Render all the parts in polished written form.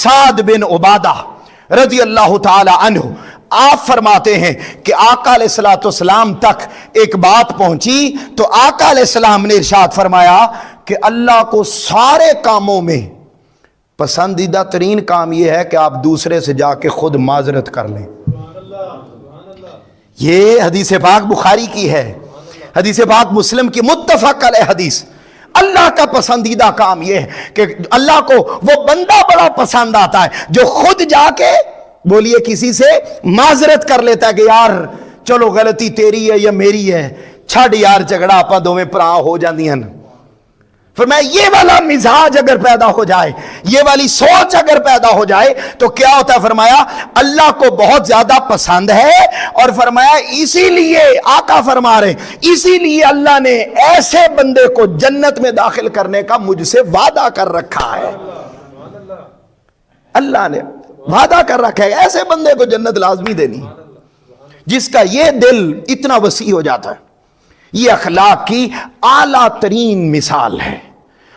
سعد بن عبادہ رضی اللہ تعالی عنہ، آپ فرماتے ہیں کہ آقا علیہ الصلوۃ والسلام تک ایک بات پہنچی تو آقا علیہ السلام نے ارشاد فرمایا کہ اللہ کو سارے کاموں میں پسندیدہ ترین کام یہ ہے کہ آپ دوسرے سے جا کے خود معذرت کر لیں۔ یہ حدیث پاک بخاری کی ہے، حدیث پاک مسلم کی متفق علیہ حدیث۔ اللہ کا پسندیدہ کام یہ ہے کہ اللہ کو وہ بندہ بڑا پسند آتا ہے جو خود جا کے بولیے کسی سے معذرت کر لیتا ہے کہ یار چلو غلطی تیری ہے یا میری ہے، چھڑ یار جھگڑا آپا دو میں پرا ہو جاندی ہیں۔ فرمایا یہ والا مزاج اگر پیدا ہو جائے، یہ والی سوچ اگر پیدا ہو جائے تو کیا ہوتا ہے؟ فرمایا اللہ کو بہت زیادہ پسند ہے، اور فرمایا اسی لیے آقا فرما رہے اسی لیے اللہ نے ایسے بندے کو جنت میں داخل کرنے کا مجھ سے وعدہ کر رکھا ہے۔ اللہ نے وعدہ کر رکھا ہے ایسے بندے کو جنت لازمی دینی، جس کا یہ دل اتنا وسیع ہو جاتا ہے۔ یہ اخلاق کی اعلیٰ ترین مثال ہے۔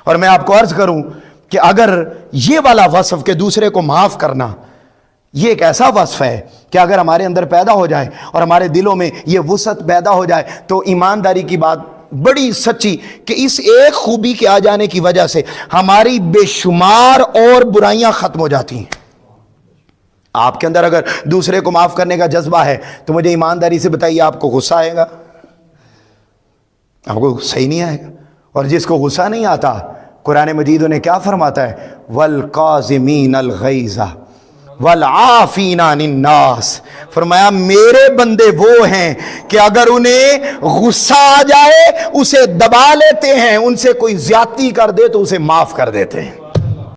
اور میں آپ کو عرض کروں کہ اگر یہ والا وصف کہ دوسرے کو معاف کرنا، یہ ایک ایسا وصف ہے کہ اگر ہمارے اندر پیدا ہو جائے اور ہمارے دلوں میں یہ وسعت پیدا ہو جائے تو ایمانداری کی بات بڑی سچی کہ اس ایک خوبی کے آ جانے کی وجہ سے ہماری بے شمار اور برائیاں ختم ہو جاتی ہیں۔ آپ کے اندر اگر دوسرے کو معاف کرنے کا جذبہ ہے تو مجھے ایمانداری سے بتائیے آپ کو غصہ آئے گا؟ آپ کو صحیح نہیں آئے گا۔ اور جس کو غصہ نہیں آتا، قرآن مجید انہیں کیا فرماتا ہے؟ وَالْقَاظِمِينَ الْغَيْظَ وَالْعَافِينَ عَنِ النَّاسِ۔ فرمایا میرے بندے وہ ہیں کہ اگر انہیں غصہ آ جائے اسے دبا لیتے ہیں، ان سے کوئی زیادتی کر دے تو اسے معاف کر دیتے ہیں۔